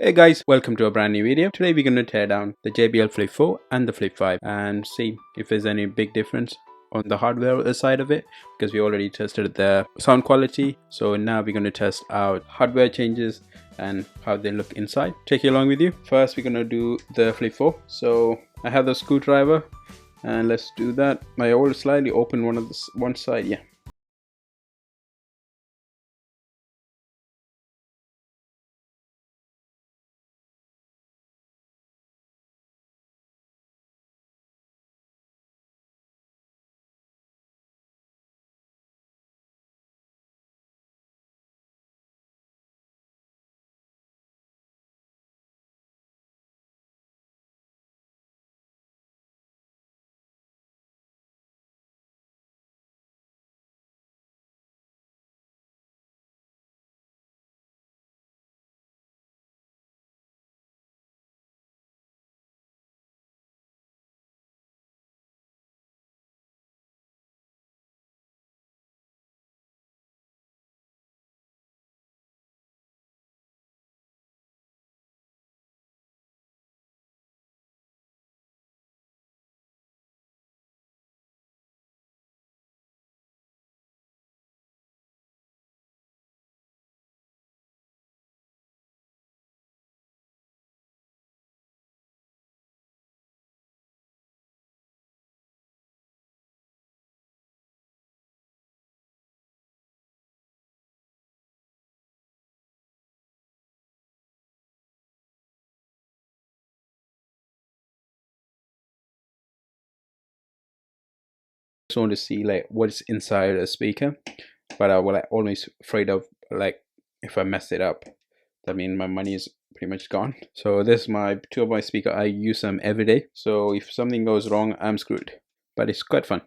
Hey guys, welcome to a brand new video. Today we're going to tear down the JBL Flip 4 and the Flip 5 and see if there's any big difference on the hardware side of it, because we already tested the sound quality. So now we're going to test out hardware changes and how they look inside. Take you along with you. First we're going to do the Flip 4. So I have the screwdriver and let's do that. I already slightly opened one side. Yeah. Just want to see like what's inside a speaker, but I was like always afraid of like if I mess it up, that means my money is pretty much gone. So this is my two of my speaker. I use them every day, so if something goes wrong I'm screwed, but it's quite fun.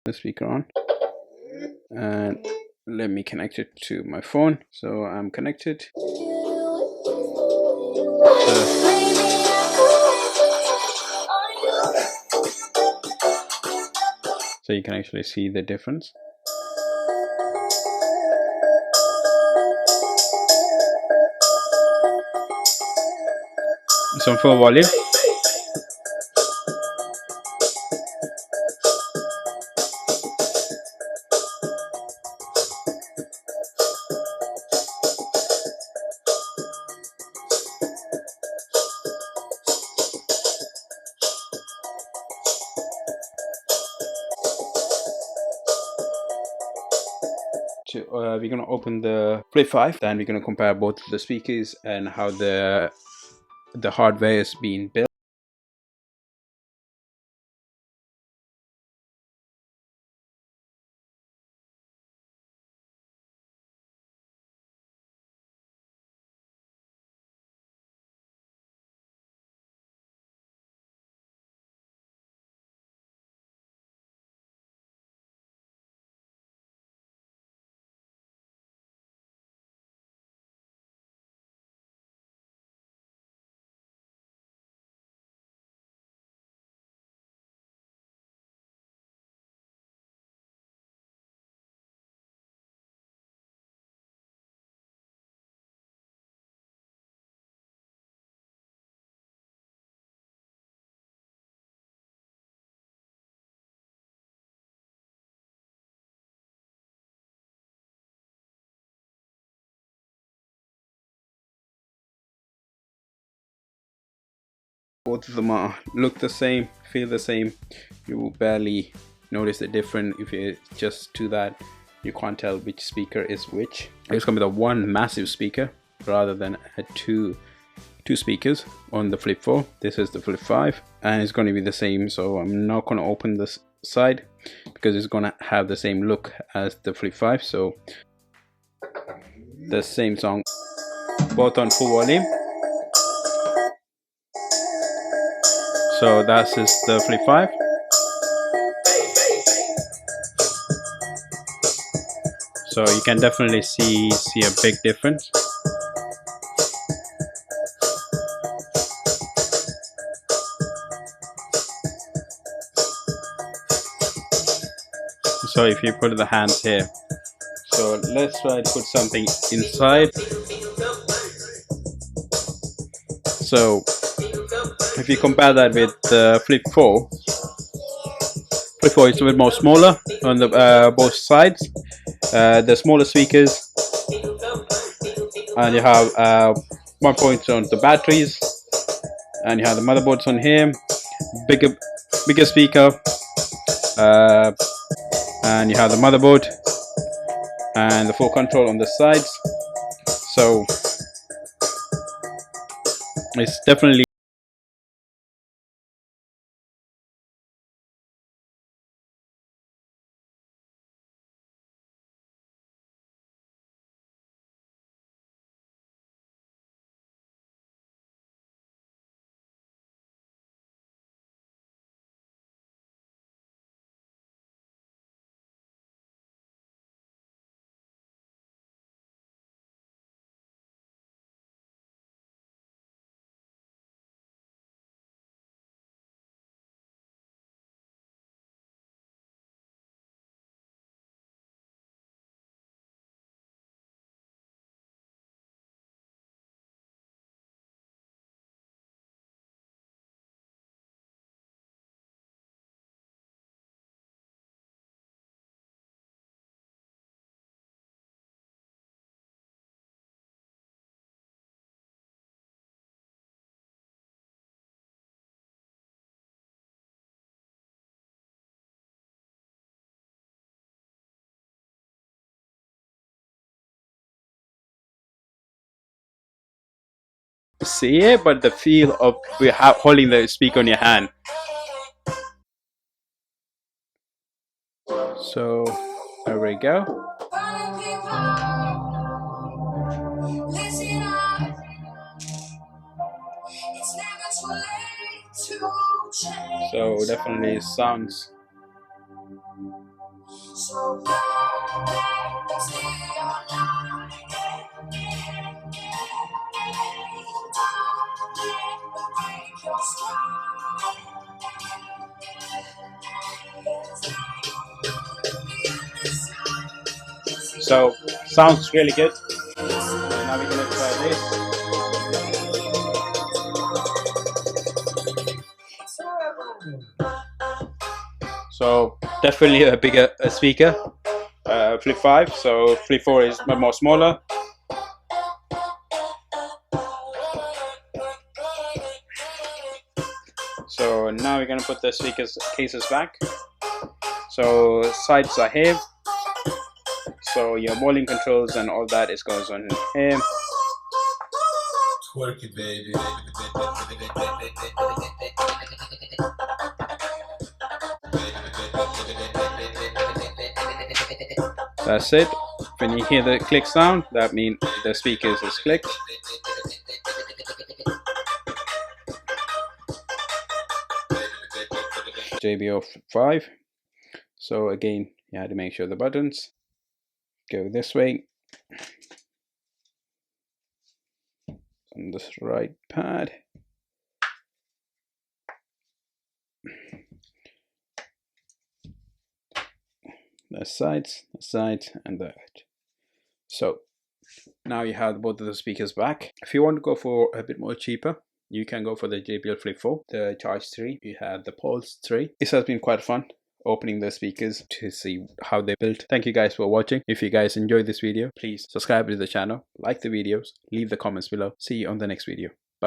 The speaker on, and let me connect it to my phone. So I'm connected. So you can actually see the difference. Some full volume. We're gonna open the Flip 5, then we're gonna compare both the speakers and how the hardware is being built. Both of them look the same, feel the same. You will barely notice the difference if you just do that. You can't tell which speaker is which. It's gonna be the one massive speaker rather than two speakers on the Flip 4. This is the Flip 5 and it's going to be the same, so I'm not going to open this side because it's going to have the same look as the Flip 5. So the same song, both on full volume. So that's just the Flip 5. So you can definitely see a big difference. So if you put the hands here, so let's try to put something inside. So if you compare that with the Flip 4, Flip 4 is a bit more smaller on the both sides. The smaller speakers, and you have 1 point on the batteries, and you have the motherboards on here, bigger speaker, and you have the motherboard and the full control on the sides. So it's definitely see it, but the feel of holding the speaker on your hand. So there we go. So definitely sounds. So sounds really good. Now we're gonna try this. So definitely a bigger speaker, Flip 5. So Flip 4 is more smaller. So now we're gonna put the speakers cases back. So sides are here. So your volume controls and all that goes on here. Twerk it, baby. That's it. When you hear the click sound, that means the speakers is clicked. JBL 5. So again, you had to make sure the buttons go this way on this right pad. The sides, and that. So now you have both of the speakers back. If you want to go for a bit more cheaper, you can go for the JBL Flip 4, the Charge 3. You have the Pulse 3. This has been quite fun, opening the speakers to see how they're built. Thank you guys for watching. If you guys enjoyed this video, please subscribe to the channel, like the videos, leave the comments below. See you on the next video.